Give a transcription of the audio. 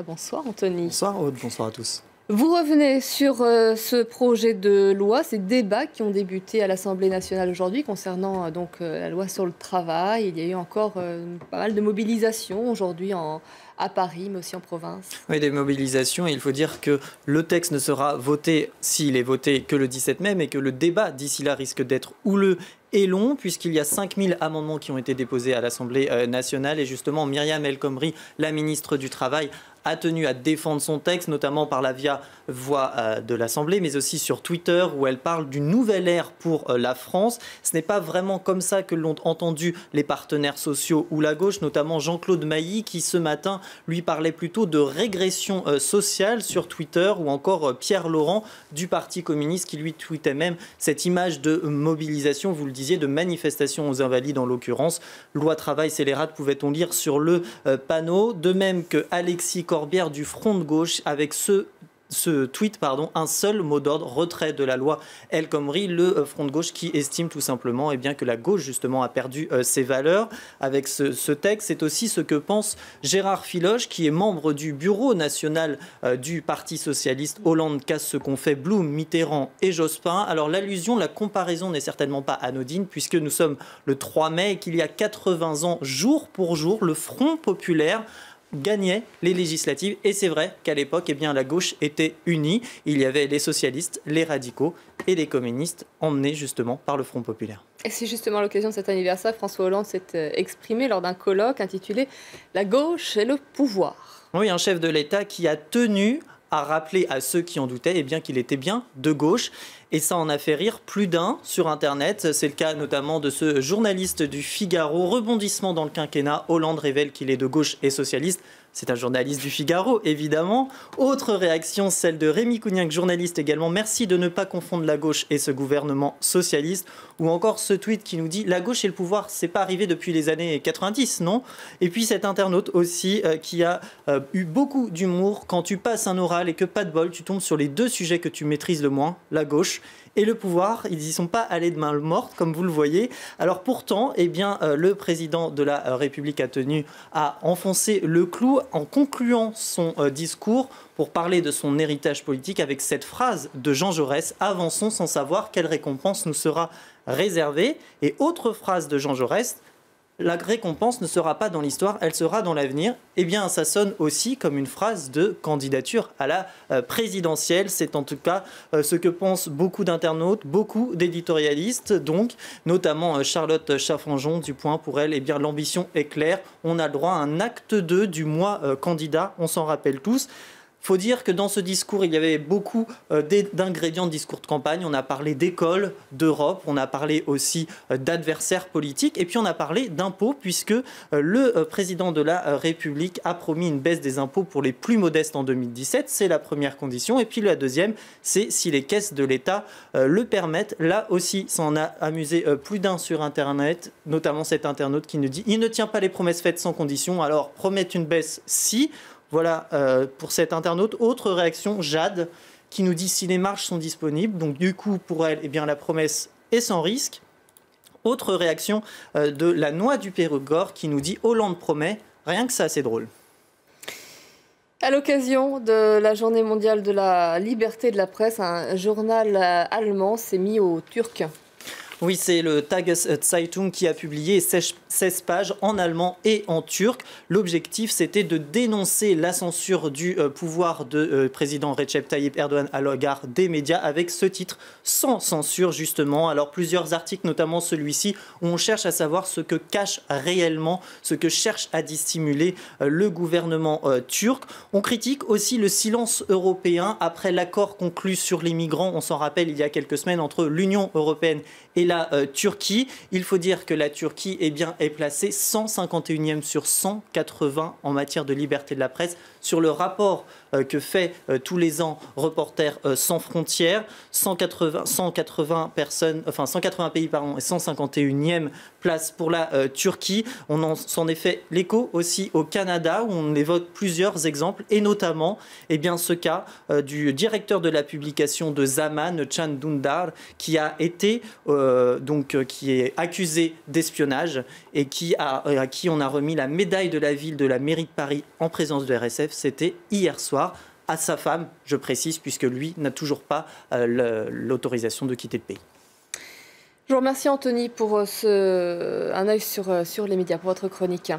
Bonsoir Anthony. Bonsoir Aude, bonsoir à tous. Vous revenez sur ce projet de loi, ces débats qui ont débuté à l'Assemblée nationale aujourd'hui concernant la loi sur le travail. Il y a eu encore pas mal de mobilisations aujourd'hui à Paris, mais aussi en province. Oui, des mobilisations. Et il faut dire que le texte ne sera voté, s'il est voté, que le 17 mai, mais que le débat d'ici là risque d'être houleux et long, puisqu'il y a 5000 amendements qui ont été déposés à l'Assemblée nationale. Et justement, Myriam El Khomri, la ministre du Travail, a tenu à défendre son texte, notamment par la voix de l'Assemblée, mais aussi sur Twitter, où elle parle d'une nouvelle ère pour la France. Ce n'est pas vraiment comme ça que l'ont entendu les partenaires sociaux ou la gauche, notamment Jean-Claude Mailly, qui ce matin lui parlait plutôt de régression sociale sur Twitter, ou encore Pierre Laurent du Parti communiste, qui lui tweetait même cette image de mobilisation, vous le disiez, de manifestation aux Invalides en l'occurrence. Loi travail scélérate, pouvait-on lire sur le panneau. De même que Alexis Corbière du Front de gauche, avec ce tweet, un seul mot d'ordre: retrait de la loi El Khomri. Le Front de gauche qui estime tout simplement que la gauche justement a perdu ses valeurs avec ce texte. C'est aussi ce que pense Gérard Filoche, qui est membre du bureau national du Parti socialiste. Hollande casse ce qu'ont fait Blum, Mitterrand et Jospin. Alors l'allusion, la comparaison n'est certainement pas anodine, puisque nous sommes le 3 mai et qu'il y a 80 ans, jour pour jour, le Front populaire gagnait les législatives. Et c'est vrai qu'à l'époque, la gauche était unie. Il y avait les socialistes, les radicaux et les communistes, emmenés justement par le Front populaire. Et c'est justement à l'occasion de cet anniversaire, François Hollande s'est exprimé lors d'un colloque intitulé « La gauche et le pouvoir ». Oui, un chef de l'État qui a tenu à rappeler à ceux qui en doutaient qu'il était bien de gauche. Et ça en a fait rire plus d'un sur Internet. C'est le cas notamment de ce journaliste du Figaro. Rebondissement dans le quinquennat, Hollande révèle qu'il est de gauche et socialiste. C'est un journaliste du Figaro, évidemment. Autre réaction, celle de Rémi Cougnac, journaliste également. Merci de ne pas confondre la gauche et ce gouvernement socialiste. Ou encore ce tweet qui nous dit: la gauche et le pouvoir, c'est pas arrivé depuis les années 90, non? Et puis cet internaute aussi qui a eu beaucoup d'humour. Quand tu passes un oral et que pas de bol, tu tombes sur les deux sujets que tu maîtrises le moins, la gauche et le pouvoir. Ils n'y sont pas allés de main morte, comme vous le voyez. Alors pourtant, le président de la République a tenu à enfoncer le clou en concluant son discours pour parler de son héritage politique avec cette phrase de Jean Jaurès: avançons sans savoir quelle récompense nous sera réservée. Et autre phrase de Jean Jaurès: la récompense ne sera pas dans l'histoire, elle sera dans l'avenir. Ça sonne aussi comme une phrase de candidature à la présidentielle. C'est en tout cas ce que pensent beaucoup d'internautes, beaucoup d'éditorialistes, donc notamment Charlotte Chaffanjon du Point. Pour elle, l'ambition est claire. On a le droit à un acte 2 du mois candidat, on s'en rappelle tous. Il faut dire que dans ce discours, il y avait beaucoup d'ingrédients de discours de campagne. On a parlé d'école, d'Europe, on a parlé aussi d'adversaires politiques, et puis on a parlé d'impôts, puisque le président de la République a promis une baisse des impôts pour les plus modestes en 2017. C'est la première condition. Et puis la deuxième, c'est si les caisses de l'État le permettent. Là aussi, ça en a amusé plus d'un sur Internet, notamment cet internaute qui nous dit: il ne tient pas les promesses faites sans condition. Alors promettre une baisse, si. Voilà pour cet internaute. Autre réaction, Jade, qui nous dit: si les marges sont disponibles. Donc du coup, pour elle, la promesse est sans risque. Autre réaction de la Noix du Périgord, qui nous dit: Hollande promet. Rien que ça, c'est drôle. À l'occasion de la journée mondiale de la liberté de la presse, un journal allemand s'est mis au turc. Oui, c'est le Tageszeitung qui a publié 16 pages en allemand et en turc. L'objectif, c'était de dénoncer la censure du pouvoir de président Recep Tayyip Erdogan à l'égard des médias, avec ce titre: sans censure, justement. Alors plusieurs articles, notamment celui-ci, où on cherche à savoir ce que cache réellement, ce que cherche à dissimuler le gouvernement turc. On critique aussi le silence européen après l'accord conclu sur les migrants. On s'en rappelle, il y a quelques semaines, entre l'Union européenne et la Turquie. Il faut dire que la Turquie est placée 151e sur 180 en matière de liberté de la presse sur le rapport que fait tous les ans Reporters sans frontières. 180 pays et 151e place pour la Turquie. On s'en est fait l'écho aussi au Canada, où on évoque plusieurs exemples, et notamment ce cas du directeur de la publication de Zaman, Can Dündar, qui a été qui est accusé d'espionnage et à qui on a remis la médaille de la ville de la mairie de Paris en présence de RSF. c'était hier soir, à sa femme, je précise, puisque lui n'a toujours pas l'autorisation de quitter le pays. Je vous remercie Anthony pour un œil sur les médias, pour votre chronique.